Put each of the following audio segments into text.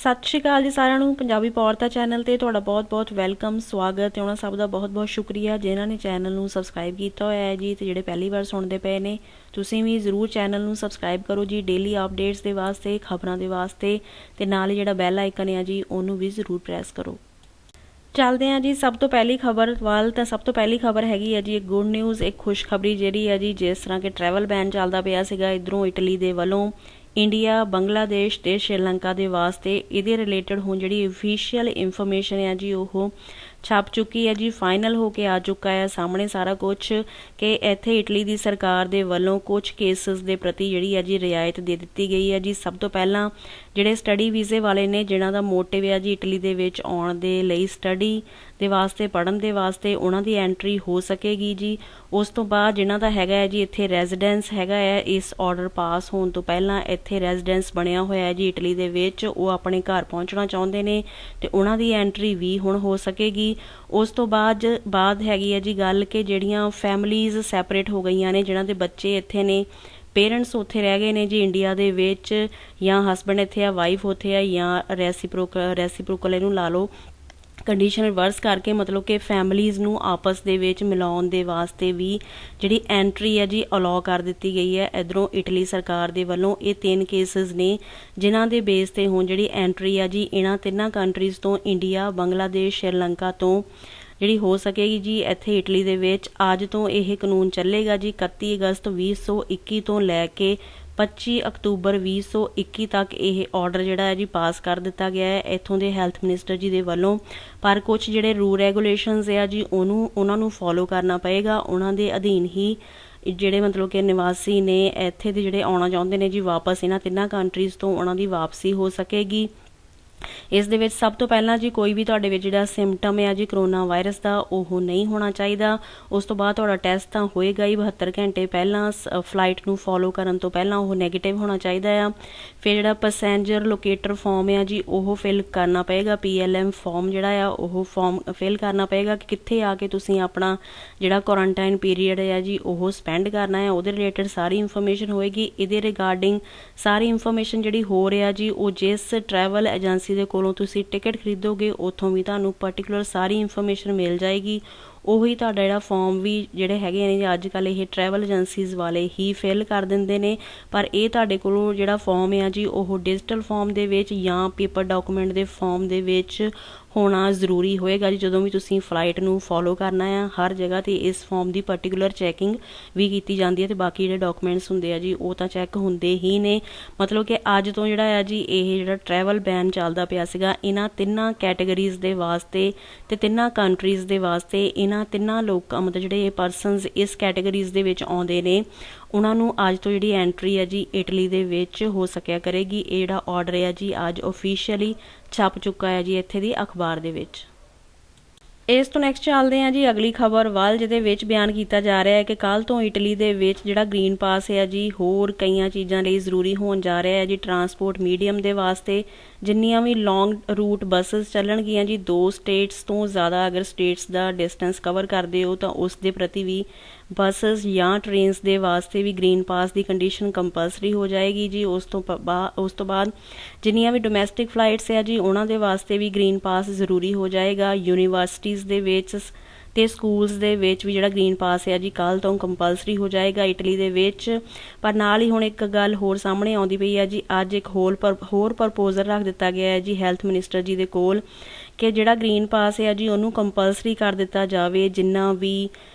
सत श्री अकाल जी सारिਆਂ ਨੂੰ ਪੰਜਾਬੀ ਪੌਰਤਾ ਚੈਨਲ ਤੇ ਤੁਹਾਡਾ ਬਹੁਤ-ਬਹੁਤ ਵੈਲਕਮ ਸਵਾਗਤ ਹੈ। ਉਹਨਾਂ ਸਭ ਦਾ ਬਹੁਤ-ਬਹੁਤ ਸ਼ੁਕਰੀਆ ਜਿਨ੍ਹਾਂ ਨੇ ਚੈਨਲ ਨੂੰ ਸਬਸਕ੍ਰਾਈਬ ਕੀਤਾ ਹੋਇਆ ਹੈ ਜੀ ਤੇ ਜਿਹੜੇ ਪਹਿਲੀ ਵਾਰ ਸੁਣਦੇ ਪਏ ਨੇ ਤੁਸੀਂ ਵੀ ਜ਼ਰੂਰ ਚੈਨਲ ਨੂੰ ਸਬਸਕ੍ਰਾਈਬ ਕਰੋ ਜੀ ਡੇਲੀ ਅਪਡੇਟਸ ਦੇ ਵਾਸਤੇ ਖਬਰਾਂ ਦੇ ਵਾਸਤੇ ਤੇ ਨਾਲ ਹੀ ਜਿਹੜਾ ਬੈਲ ਆਈਕਨ ਹੈ ਜੀ ਉਹਨੂੰ ਵੀ ਜ਼ਰੂਰ ਪ੍ਰੈਸ ਕਰੋ। चलते हैं जी सब तो पहली खबर वाल। तो सब तो पहली खबर हैगी है जी एक गुड न्यूज़ एक खुशखबरी जी है जी जिस तरह के ट्रैवल बैन चलता पाया सीगा इधरों इटली के वालों इंडिया बंगलादेश ते श्रीलंका के वास्ते इहदे रिलेटेड हुण जिहड़ी ऑफिशियल इंफॉर्मेशन है जी वो छप चुकी है जी फाइनल होके आ चुका है सामने सारा कुछ कि इत्थे इटली की सरकार दे वल्लों कुछ केसेस के प्रति जिहड़ी है जी रियायत दे दित्ती गई है जी। सब तो पहला जिहड़े स्टडी वीज़े वाले ने जिन्हां दा मोटिव है जी इटली दे विच आउण दे लई स्टडी दे वास्ते पढ़न दे वास्ते उन्हां दी एंट्री हो सकेगी जी। उस तो बाद जिन्हां दा हैगा है जी इत्थे रेजिडेंस हैगा है इस ऑर्डर पास होने तो पहला इत्थे रेजिडेंस बनिया होया है जी इटली दे विच वो अपने घर पहुंचना चाहुंदे ने ते उन्हां दी एंट्री भी हुण हो सकेगी। उस तो बाद हैगी है जी गल कि जिहड़ियां फैमिलीज़ सैपरेट हो गई ने जिन्हां दे बच्चे इत्थे ने पेरेंट्स उत्थे रह गए ने जी इंडिया दे विच या हसबैंड इत्थे आ वाइफ उत्थे आ या रैसीप्रोकल इहनूं ला लो कंडीशन रिवर्स करके मतलब कि फैमिलीज़ नूं आपस दे विच मिलाउण दे वास्ते भी जिहड़ी एंट्री है जी अलाउ कर दित्ती गई है। इधरों इटली सरकार दे वल्लों ये 3 केसेस ने जिन्हां दे बेस ते हुण जिहड़ी एंट्री है जी इन्हां 3 कंट्रीज़ तो इंडिया बंगलादेश श्रीलंका तो जिहड़ी हो सकेगी जी। इत्थे इटली दे विच अज तो यह कानून चलेगा जी 31 अगस्त 2021 तो लैके 25 अक्तूबर 2021 तक यह ऑर्डर जिहड़ा है जी पास कर दिता गया है इत्थों दे हैल्थ मिनिस्टर जी दे वल्लों। पर कुछ जिहड़े रूल रेगूलेशनस है जी उन्हां नूं फॉलो करना पएगा उन्हां दे अधीन ही ਜਿਹੜੇ मतलब कि निवासी ने ਇੱਥੇ ਦੇ ਜਿਹੜੇ ਆਉਣਾ ਚਾਹੁੰਦੇ ਨੇ ਜੀ ਵਾਪਸ ਇਹਨਾਂ 3 ਕੰਟਰੀਜ਼ ਤੋਂ ਉਹਨਾਂ ਦੀ ਵਾਪਸੀ ਹੋ ਸਕੇਗੀ। इस दे विच सब तो पहला जी कोई भी तुहाडे विच जिहड़ा सिम्पटम है जी करोना वायरस का वह नहीं होना चाहिए। उस तो बाद तुहाडा टेस्ट तो होएगा ही 72 घंटे पहला फ्लाइट नूं फॉलो करन तो पहला वह नैगेटिव होना चाहिए आ। फिर जिहड़ा पैसेंजर लोकेटर फॉर्म है जी वह फिल करना पएगा PLM फॉर्म जिहड़ा आ वह फॉर्म फिल करना पएगा कि कित्थे आके तुसीं अपना जिहड़ा क्वारंटाइन पीरीयड है जी वह स्पेंड करना है उहदे रिलेटेड सारी इंफॉर्मेशन होएगी। इहदे रिगार्डिंग सारी इंफॉर्मेशन जिहड़ी हो रहा जी वो जिस ट्रैवल एजेंसी दे कोलों तुसीं टिकट खरीदोगे उत्थों भी तुहानूं पर्टिकुलर सारी इंफॉर्मेशन मिल जाएगी। ਉਹੀ ਤੁਹਾਡਾ ਜਿਹੜਾ ਫਾਰਮ ਵੀ ਜਿਹੜੇ ਹੈਗੇ ਨੇ ਅੱਜ ਕੱਲ੍ਹ ਇਹ ਟਰੈਵਲ ਏਜੰਸੀਜ਼ ਵਾਲੇ ਹੀ ਫਿਲ ਕਰ ਦਿੰਦੇ ਨੇ ਪਰ ਇਹ ਤੁਹਾਡੇ ਕੋਲੋਂ ਜਿਹੜਾ ਫਾਰਮ ਹੈ ਜੀ ਉਹ ਡਿਜੀਟਲ ਫਾਰਮ ਦੇ ਵਿੱਚ ਜਾਂ ਪੇਪਰ ਡਾਕੂਮੈਂਟ ਦੇ ਫਾਰਮ ਦੇ ਵਿੱਚ ਹੋਣਾ ਜ਼ਰੂਰੀ ਹੋਏਗਾ ਜੀ। ਜਦੋਂ ਵੀ ਤੁਸੀਂ ਫਲਾਈਟ ਨੂੰ ਫੋਲੋ ਕਰਨਾ ਆ ਹਰ ਜਗ੍ਹਾ ਤੇ ਇਸ ਫਾਰਮ ਦੀ ਪਾਰਟਿਕੂਲਰ ਚੈਕਿੰਗ ਵੀ ਕੀਤੀ ਜਾਂਦੀ ਹੈ ਤੇ ਬਾਕੀ ਜਿਹੜੇ ਡਾਕੂਮੈਂਟਸ ਹੁੰਦੇ ਆ ਜੀ ਉਹ ਤਾਂ ਚੈੱਕ ਹੁੰਦੇ ਹੀ ਨੇ। ਮਤਲਬ ਕਿ ਅੱਜ ਤੋਂ ਜਿਹੜਾ ਆ ਜੀ ਇਹ ਜਿਹੜਾ ਟਰੈਵਲ ਬੈਨ ਚੱਲਦਾ ਪਿਆ ਸੀਗਾ ਇਹਨਾਂ 3 ਕੈਟਾਗਰੀਜ਼ ਦੇ ਵਾਸਤੇ ਤੇ 3 ਕੰਟਰੀਜ਼ ਦੇ ਵਾਸਤੇ ਇਹਨਾਂ 3 ਲੋਕ मतलब ਜਿਹੜੇ ਪਰਸਨਸ ਇਸ ਕੈਟਾਗਰੀਜ਼ ਦੇ ਵਿੱਚ ਆਉਂਦੇ ਨੇ ਉਹਨਾਂ ਨੂੰ ਅੱਜ ਤੋਂ ਜਿਹੜੀ ਐਂਟਰੀ ਹੈ ਜੀ ਇਟਲੀ ਦੇ ਵਿੱਚ ਹੋ ਸਕਿਆ ਕਰੇਗੀ। ਇਹ ਜਿਹੜਾ ਆਰਡਰ ਹੈ ਜੀ ਅੱਜ ਆਫੀਸ਼ੀਅਲੀ ਛਪ ਚੁੱਕਾ ਹੈ ਜੀ ਇੱਥੇ ਦੀ ਅਖਬਾਰ ਦੇ ਵਿੱਚ। ਇਸ ਤੋਂ ਨੈਕਸਟ ਚੱਲਦੇ ਹਾਂ ਜੀ ਅਗਲੀ ਖਬਰ ਵੱਲ ਜਿਹਦੇ ਵਿੱਚ ਬਿਆਨ ਕੀਤਾ ਜਾ ਰਿਹਾ ਹੈ ਕਿ ਕੱਲ੍ਹ ਤੋਂ ਇਟਲੀ ਦੇ ਵਿੱਚ ਜਿਹੜਾ ਗ੍ਰੀਨ ਪਾਸ ਹੈ ਜੀ ਹੋਰ ਕਈਆਂ ਚੀਜ਼ਾਂ ਲਈ ਜ਼ਰੂਰੀ ਹੋਣ ਜਾ ਰਿਹਾ ਹੈ ਜੀ। ਟਰਾਂਸਪੋਰਟ ਮੀਡੀਅਮ ਦੇ ਵਾਸਤੇ ਜਿੰਨੀਆਂ ਵੀ ਲੌਂਗ ਰੂਟ ਬੱਸਿਸ ਚੱਲਣਗੀਆਂ ਜੀ 2 ਸਟੇਟਸ ਤੋਂ ਜ਼ਿਆਦਾ ਅਗਰ ਸਟੇਟਸ ਦਾ ਡਿਸਟੈਂਸ ਕਵਰ ਕਰਦੇ ਹੋ ਤਾਂ ਉਸ ਦੇ ਪ੍ਰਤੀ ਵੀ ਬੱਸਿਸ ਜਾਂ ਟ੍ਰੇਨਸ ਦੇ ਵਾਸਤੇ ਵੀ ਗ੍ਰੀਨ ਪਾਸ ਦੀ ਕੰਡੀਸ਼ਨ ਕੰਪਲਸਰੀ ਹੋ ਜਾਏਗੀ ਜੀ। ਉਸ ਤੋਂ ਬਾਅਦ ਜਿੰਨੀਆਂ ਵੀ ਡੋਮੈਸਟਿਕ ਫਲਾਈਟਸ ਹੈ ਜੀ ਉਹਨਾਂ ਦੇ ਵਾਸਤੇ ਵੀ ਗ੍ਰੀਨ ਪਾਸ ਜ਼ਰੂਰੀ ਹੋ ਜਾਏਗਾ। ਯੂਨੀਵਰਸਿਟੀਜ਼ ਦੇ ਵਿੱਚ ਤੇ ਸਕੂਲਸ ਦੇ ਵਿੱਚ ਵੀ ਜਿਹੜਾ ਗ੍ਰੀਨ ਪਾਸ ਹੈ ਜੀ ਕੱਲ੍ਹ ਤੋਂ ਕੰਪਲਸਰੀ ਹੋ ਜਾਏਗਾ ਇਟਲੀ ਦੇ ਵਿੱਚ। ਪਰ ਨਾਲ ਹੀ ਹੁਣ ਇੱਕ ਗੱਲ ਹੋਰ ਸਾਹਮਣੇ ਆਉਂਦੀ ਪਈ ਹੈ ਜੀ ਅੱਜ ਇੱਕ ਹੋਰ ਪ੍ਰਪੋਜ਼ਲ ਰੱਖ ਦਿੱਤਾ ਗਿਆ ਹੈ ਜੀ ਹੈਲਥ ਮਿਨਿਸਟਰ ਜੀ ਦੇ ਕੋਲ ਕਿ ਜਿਹੜਾ ਗ੍ਰੀਨ ਪਾਸ ਹੈ ਜੀ ਉਹਨੂੰ ਕੰਪਲਸਰੀ ਕਰ ਦਿੱਤਾ ਜਾਵੇ ਜਿੰਨਾ ਵੀ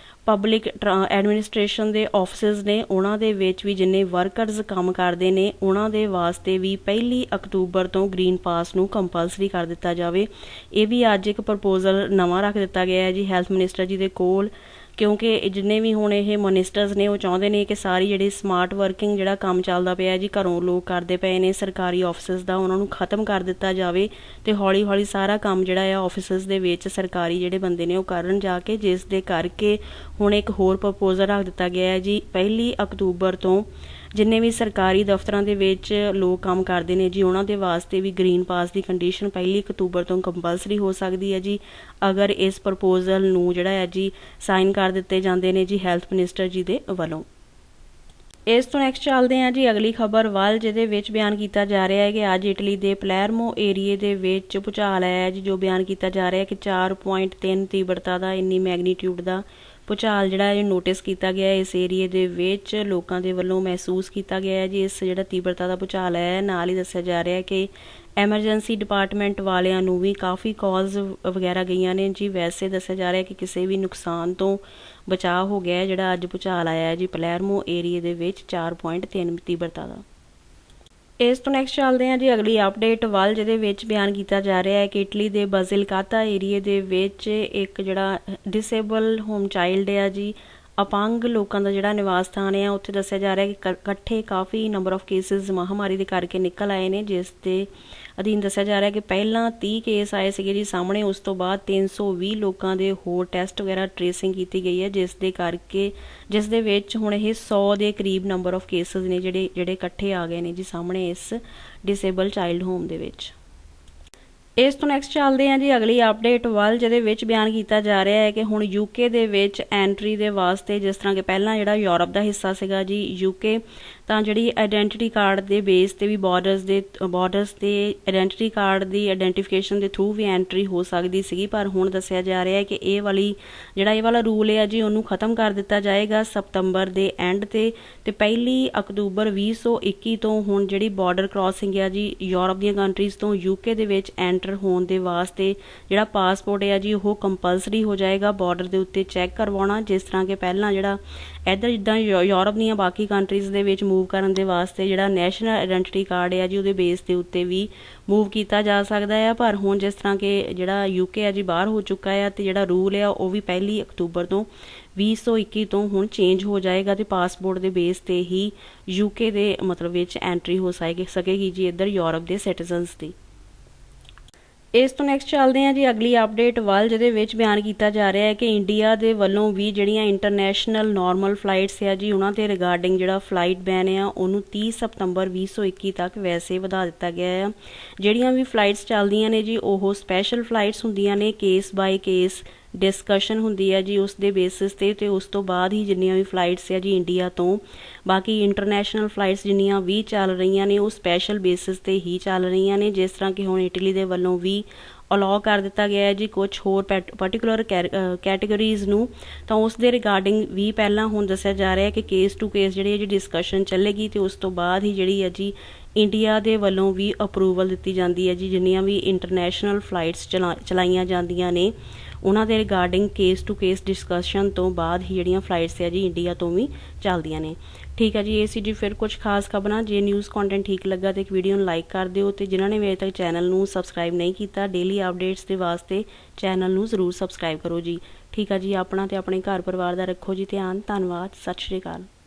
ਪਬਲਿਕ ਐਡਮਿਨਿਸਟ੍ਰੇਸ਼ਨ ਦੇ ਆਫਿਸਿਸ ਨੇ ਉਹਨਾਂ ਦੇ ਵਿੱਚ ਵੀ ਜਿੰਨੇ ਵਰਕਰਸ ਕੰਮ ਕਰਦੇ ਨੇ ਉਹਨਾਂ ਦੇ ਵਾਸਤੇ ਵੀ 1 ਅਕਤੂਬਰ ਤੋਂ ਗ੍ਰੀਨ ਪਾਸ ਨੂੰ ਕੰਪਲਸਰੀ ਕਰ ਦਿੱਤਾ ਜਾਵੇ। ਇਹ ਵੀ ਅੱਜ ਇੱਕ ਪ੍ਰਪੋਜ਼ਲ ਨਵਾਂ ਰੱਖ ਦਿੱਤਾ ਗਿਆ ਹੈ ਜੀ ਹੈਲਥ ਮਿਨਿਸਟਰ ਜੀ ਦੇ ਕੋਲ ਕਿਉਂਕਿ ਜਿੰਨੇ ਵੀ ਹੁਣ ਇਹ ਮਿਨਿਸਟਰਸ ਨੇ ਉਹ ਚਾਹੁੰਦੇ ਨੇ ਕਿ ਸਾਰੀ ਜਿਹੜੀ ਸਮਾਰਟ ਵਰਕਿੰਗ ਜਿਹੜਾ ਕੰਮ ਚੱਲਦਾ ਪਿਆ ਜੀ ਘਰੋਂ ਲੋਕ ਕਰਦੇ ਪਏ ਨੇ ਸਰਕਾਰੀ ਆਫਿਸਿਸ ਦਾ ਉਹਨਾਂ ਨੂੰ ਖਤਮ ਕਰ ਦਿੱਤਾ ਜਾਵੇ ਤੇ ਹੌਲੀ ਹੌਲੀ ਸਾਰਾ ਕੰਮ ਜਿਹੜਾ ਆ ਆਫਿਸਿਸ ਦੇ ਵਿੱਚ ਸਰਕਾਰੀ ਜਿਹੜੇ ਬੰਦੇ ਨੇ ਉਹ ਕਰਨ ਜਾ ਕੇ ਜਿਸ ਦੇ ਕਰਕੇ ਹੁਣ ਇੱਕ ਹੋਰ ਪ੍ਰਪੋਜ਼ਲ ਰੱਖ ਦਿੱਤਾ ਗਿਆ ਹੈ ਜੀ 1 ਅਕਤੂਬਰ ਤੋਂ ਜਿੰਨੇ ਵੀ ਸਰਕਾਰੀ ਦਫ਼ਤਰਾਂ ਦੇ ਵਿੱਚ ਲੋਕ ਕੰਮ ਕਰਦੇ ਨੇ ਜੀ ਉਹਨਾਂ ਦੇ ਵਾਸਤੇ ਵੀ ਗ੍ਰੀਨ ਪਾਸ ਦੀ ਕੰਡੀਸ਼ਨ 1 ਅਕਤੂਬਰ ਤੋਂ ਕੰਪਲਸਰੀ ਹੋ ਸਕਦੀ ਹੈ ਜੀ ਅਗਰ ਇਸ ਪ੍ਰਪੋਜ਼ਲ ਨੂੰ ਜਿਹੜਾ ਹੈ ਜੀ ਸਾਈਨ ਕਰ ਦਿੱਤੇ ਜਾਂਦੇ ਨੇ ਜੀ ਹੈਲਥ ਮਿਨਿਸਟਰ ਜੀ ਦੇ ਵੱਲੋਂ। ਇਸ ਤੋਂ ਨੈਕਸਟ ਚੱਲਦੇ ਹਾਂ ਜੀ ਅਗਲੀ ਖਬਰ ਵੱਲ, ਜਿਹਦੇ ਵਿੱਚ ਬਿਆਨ ਕੀਤਾ ਜਾ ਰਿਹਾ ਹੈ ਕਿ ਅੱਜ ਇਟਲੀ ਦੇ ਪਲੈਰਮੋ ਏਰੀਏ ਦੇ ਵਿੱਚ ਭੂਚਾਲ ਆਇਆ ਹੈ ਜੀ, ਜੋ ਬਿਆਨ ਕੀਤਾ ਜਾ ਰਿਹਾ ਹੈ ਕਿ 4.3 ਤੀਬਰਤਾ ਦਾ, ਇੰਨੀ ਮੈਗਨੀਟਿਊਡ ਦਾ ਭੂਚਾਲ ਜਿਹੜਾ ਇਹ ਨੋਟਿਸ ਕੀਤਾ ਗਿਆ ਇਸ ਏਰੀਏ ਦੇ ਵਿੱਚ, ਲੋਕਾਂ ਦੇ ਵੱਲੋਂ ਮਹਿਸੂਸ ਕੀਤਾ ਗਿਆ ਹੈ ਜੀ ਇਸ ਜਿਹੜਾ ਤੀਬਰਤਾ ਦਾ ਭੂਚਾਲ ਹੈ। ਨਾਲ ਹੀ ਦੱਸਿਆ ਜਾ ਰਿਹਾ ਹੈ ਕਿ ਐਮਰਜੈਂਸੀ ਡਿਪਾਰਟਮੈਂਟ ਵਾਲਿਆਂ ਨੂੰ ਵੀ ਕਾਫੀ ਕਾਲਸ ਵਗੈਰਾ ਗਈਆਂ ਨੇ ਜੀ। ਵੈਸੇ ਦੱਸਿਆ ਜਾ ਰਿਹਾ ਕਿ ਕਿਸੇ ਵੀ ਨੁਕਸਾਨ ਤੋਂ ਬਚਾਅ ਹੋ ਗਿਆ ਜਿਹੜਾ ਅੱਜ ਭੂਚਾਲ ਆਇਆ ਹੈ ਜੀ ਪਲੈਰਮੋ ਏਰੀਏ ਦੇ ਵਿੱਚ 4.3 ਤੀਬਰਤਾ ਦਾ। ਇਸ ਤੋਂ ਨੈਕਸਟ ਚੱਲਦੇ ਹਾਂ ਜੀ ਅਗਲੀ ਅਪਡੇਟ ਵੱਲ, ਜਿਹਦੇ ਵਿੱਚ ਬਿਆਨ ਕੀਤਾ ਜਾ ਰਿਹਾ ਹੈ ਕਿ ਇਟਲੀ ਦੇ ਬਜ਼ਿਲਕਾਤਾ ਏਰੀਏ ਦੇ ਵਿੱਚ ਇੱਕ ਜਿਹੜਾ ਡਿਸੇਬਲ ਹੋਮ ਚਾਈਲਡ ਹੈ ਜੀ, ਅਪੰਗ ਲੋਕਾਂ ਦਾ ਜਿਹੜਾ ਨਿਵਾਸ ਸਥਾਨ ਹੈ, ਉੱਥੇ ਦੱਸਿਆ ਜਾ ਰਿਹਾ ਕਿ ਇਕੱਠੇ ਕਾਫੀ ਨੰਬਰ ਆਫ ਕੇਸਿਸ ਮਹਾਮਾਰੀ ਦੇ ਕਰਕੇ ਨਿਕਲ ਆਏ ਨੇ, ਜਿਸ ਦੇ ਅਧੀਨ ਦੱਸਿਆ ਜਾ ਰਿਹਾ ਕਿ ਪਹਿਲਾਂ 30 ਕੇਸ ਆਏ ਸੀਗੇ ਜੀ ਸਾਹਮਣੇ, ਉਸ ਤੋਂ ਬਾਅਦ 320 ਲੋਕਾਂ ਦੇ ਹੋਰ ਟੈਸਟ ਵਗੈਰਾ ਟ੍ਰੇਸਿੰਗ ਕੀਤੀ ਗਈ ਹੈ, ਜਿਸ ਦੇ ਵਿੱਚ ਹੁਣ ਇਹ 100 ਦੇ ਕਰੀਬ ਨੰਬਰ ਆਫ ਕੇਸਿਸ ਨੇ ਜਿਹੜੇ ਇਕੱਠੇ ਆ ਗਏ ਨੇ ਜੀ ਸਾਹਮਣੇ ਇਸ ਡਿਸੇਬਲ ਚਾਈਲਡ ਹੋਮ ਦੇ ਵਿੱਚ। ਇਸ ਤੋਂ ਨੈਕਸਟ ਚੱਲਦੇ ਹਾਂ ਜੀ ਅਗਲੀ ਅਪਡੇਟ ਵੱਲ, ਜਿਹਦੇ ਵਿੱਚ ਬਿਆਨ ਕੀਤਾ ਜਾ ਰਿਹਾ ਹੈ ਕਿ ਹੁਣ ਯੂਕੇ ਦੇ ਵਿੱਚ ਐਂਟਰੀ ਦੇ ਵਾਸਤੇ, ਜਿਸ ਤਰ੍ਹਾਂ ਕਿ ਪਹਿਲਾਂ ਜਿਹੜਾ ਯੂਰਪ ਦਾ ਹਿੱਸਾ ਸੀਗਾ ਜੀ ਯੂਕੇ, ਤਾਂ ਜਿਹੜੀ ਆਈਡੈਂਟੀਟੀ ਕਾਰਡ ਦੇ ਬੇਸ ਤੇ ਵੀ ਬਾਰਡਰਸ ਤੇ ਆਈਡੈਂਟੀਟੀ ਕਾਰਡ ਦੀ ਆਈਡੈਂਟੀਫਿਕੇਸ਼ਨ ਦੇ ਥਰੂ ਵੀ ਐਂਟਰੀ ਹੋ ਸਕਦੀ ਸੀਗੀ, ਪਰ ਹੁਣ ਦੱਸਿਆ ਜਾ ਰਿਹਾ ਹੈ ਕਿ ਇਹ ਵਾਲਾ ਰੂਲ ਹੈ ਜੀ ਉਹਨੂੰ ਖਤਮ ਕਰ ਦਿੱਤਾ ਜਾਏਗਾ ਸਤੰਬਰ ਦੇ ਐਂਡ ਤੇ 1 ਅਕਤੂਬਰ 2021 ਤੋਂ ਹੁਣ ਜਿਹੜੀ ਬਾਰਡਰ ਕ੍ਰਾਸਿੰਗ ਹੈ ਜੀ ਯੂਰਪ ਦੀਆਂ ਕੰਟਰੀਜ਼ ਤੋਂ ਯੂਕੇ ਦੇ ਵਿੱਚ ਐਂਟਰ ਹੋਣ ਦੇ ਵਾਸਤੇ ਜਿਹੜਾ ਪਾਸਪੋਰਟ ਹੈ ਜੀ ਉਹ ਕੰਪਲਸਰੀ ਹੋ ਜਾਏਗਾ ਬਾਰਡਰ ਦੇ ਉੱਤੇ ਚੈੱਕ ਕਰਵਾਉਣਾ। ਜਿਸ ਤਰ੍ਹਾਂ ਕਿ ਪਹਿਲਾਂ ਜਿਹੜਾ ਇੱਧਰ ਜਿੱਦਾਂ ਯੂਰਪ ਦੀਆਂ ਬਾਕੀ ਕੰਟਰੀਜ਼ ਦੇ ਵਿੱਚ ਮੂਵ ਕਰਨ ਦੇ ਵਾਸਤੇ ਜਿਹੜਾ ਨੈਸ਼ਨਲ ਆਈਡੈਂਟੀਟੀ ਕਾਰਡ ਹੈ ਜੀ ਉਹਦੇ ਬੇਸ ਦੇ ਉੱਤੇ ਵੀ ਮੂਵ ਕੀਤਾ ਜਾ ਸਕਦਾ ਹੈ, ਪਰ ਹੁਣ ਜਿਸ ਤਰ੍ਹਾਂ ਕਿ ਜਿਹੜਾ ਯੂਕੇ ਹੈ ਜੀ ਬਾਹਰ ਹੋ ਚੁੱਕਾ ਹੈ ਤੇ ਜਿਹੜਾ ਰੂਲ ਹੈ ਉਹ ਵੀ 1 ਅਕਤੂਬਰ ਤੋਂ 2021 ਤੋਂ ਹੁਣ ਚੇਂਜ ਹੋ ਜਾਏਗਾ ਤੇ ਪਾਸਪੋਰਟ ਦੇ ਬੇਸ ਤੇ ਹੀ ਯੂਕੇ ਦੇ ਮਤਲਬ ਵਿੱਚ ਐਂਟਰੀ ਹੋ ਸਕੇਗੀ ਜੀ ਇੱਧਰ ਯੂਰਪ ਦੇ ਸਿਟੀਜ਼ਨਸ ਦੀ। ਇਸ ਤੋਂ ਨੈਕਸਟ ਚੱਲਦੇ ਹਾਂ ਜੀ ਅਗਲੀ ਅਪਡੇਟ ਵੱਲ, ਜਿਹਦੇ ਵਿੱਚ ਬਿਆਨ ਕੀਤਾ ਜਾ ਰਿਹਾ ਹੈ ਕਿ ਇੰਡੀਆ ਦੇ ਵੱਲੋਂ ਵੀ ਜਿਹੜੀਆਂ ਇੰਟਰਨੈਸ਼ਨਲ ਨਾਰਮਲ ਫਲਾਈਟਸ ਆ ਜੀ ਉਹਨਾਂ ਤੇ ਰਿਗਾਰਡਿੰਗ ਜਿਹੜਾ ਫਲਾਈਟ ਬੈਨ ਆ ਉਹਨੂੰ 30 ਸਤੰਬਰ 2021 ਤੱਕ ਵੈਸੇ ਵਧਾ ਦਿੱਤਾ ਗਿਆ ਆ। ਜਿਹੜੀਆਂ ਵੀ ਫਲਾਈਟਸ ਚੱਲਦੀਆਂ ਨੇ ਜੀ ਉਹ ਸਪੈਸ਼ਲ ਫਲਾਈਟਸ ਹੁੰਦੀਆਂ ਨੇ, ਕੇਸ ਬਾਏ ਕੇਸ ਡਿਸਕਸ਼ਨ ਹੁੰਦੀ ਹੈ ਜੀ ਉਸ ਦੇ ਬੇਸਿਸ ਤੇ ਉਸ ਤੋਂ ਬਾਅਦ ਹੀ ਜਿੰਨੀਆਂ ਵੀ ਫਲਾਈਟਸ ਆ ਜੀ ਇੰਡੀਆ ਤੋਂ, ਬਾਕੀ ਇੰਟਰਨੈਸ਼ਨਲ ਫਲਾਈਟਸ ਜਿੰਨੀਆਂ ਵੀ ਚੱਲ ਰਹੀਆਂ ਨੇ ਉਹ ਸਪੈਸ਼ਲ ਬੇਸਿਸ ਤੇ ਹੀ ਚੱਲ ਰਹੀਆਂ ਨੇ। ਜਿਸ ਤਰ੍ਹਾਂ ਕਿ ਹੁਣ ਇਟਲੀ ਦੇ ਵੱਲੋਂ ਵੀ ਅਲਾਉ ਕਰ ਦਿੱਤਾ ਗਿਆ ਹੈ ਜੀ ਕੁਝ ਹੋਰ ਪਾਰਟੀਕੂਲਰ ਕੈਟੇਗਰੀਜ਼ ਨੂੰ, ਤਾਂ ਉਸ ਦੇ ਰਿਗਾਰਡਿੰਗ ਵੀ ਪਹਿਲਾਂ ਹੁਣ ਦੱਸਿਆ ਜਾ ਰਿਹਾ ਹੈ ਕਿ ਕੇਸ ਟੂ ਕੇਸ ਜਿਹੜੀ ਹੈ ਜੀ ਡਿਸਕਸ਼ਨ ਚੱਲੇਗੀ ਤੇ ਉਸ ਤੋਂ ਬਾਅਦ ਹੀ ਜਿਹੜੀ ਹੈ ਜੀ ਇੰਡੀਆ ਦੇ ਵੱਲੋਂ ਵੀ ਅਪਰੂਵਲ ਦਿੱਤੀ ਜਾਂਦੀ ਹੈ ਜੀ ਜਿੰਨੀਆਂ ਵੀ ਇੰਟਰਨੈਸ਼ਨਲ ਫਲਾਈਟਸ ਚਲਾਈਆਂ ਜਾਂਦੀਆਂ ਨੇ ਉਹਨਾਂ ਦੇ regarding case to case discussion ਤੋਂ ਬਾਅਦ ਹੀ ਜਿਹੜੀਆਂ ਫਲਾਈਟਸ ਹੈ ਜੀ ਇੰਡੀਆ ਤੋਂ ਵੀ ਚੱਲਦੀਆਂ ਨੇ। ਠੀਕ ਹੈ ਜੀ, ਇਹ ਸੀ ਜੀ ਫਿਰ ਕੁਝ ਖਾਸ ਖਬਰਾਂ। ਜੇ ਨਿਊਜ਼ ਕੰਟੈਂਟ ਠੀਕ ਲੱਗਾ ਤੇ ਇੱਕ ਵੀਡੀਓ ਨੂੰ ਲਾਈਕ ਕਰ ਦਿਓ ਤੇ ਜਿਨ੍ਹਾਂ ਨੇ ਅਜੇ ਤੱਕ ਚੈਨਲ ਨੂੰ ਸਬਸਕ੍ਰਾਈਬ ਨਹੀਂ ਕੀਤਾ ਡੇਲੀ ਅਪਡੇਟਸ ਦੇ ਵਾਸਤੇ ਚੈਨਲ ਨੂੰ ਜ਼ਰੂਰ ਸਬਸਕ੍ਰਾਈਬ ਕਰੋ ਜੀ। ਠੀਕ ਹੈ ਜੀ, ਆਪਣਾ ਤੇ ਆਪਣੇ ਘਰ ਪਰਿਵਾਰ ਦਾ ਰੱਖੋ ਜੀ ਧਿਆਨ। ਧੰਨਵਾਦ, ਸਤਿ ਸ਼੍ਰੀ ਅਕਾਲ।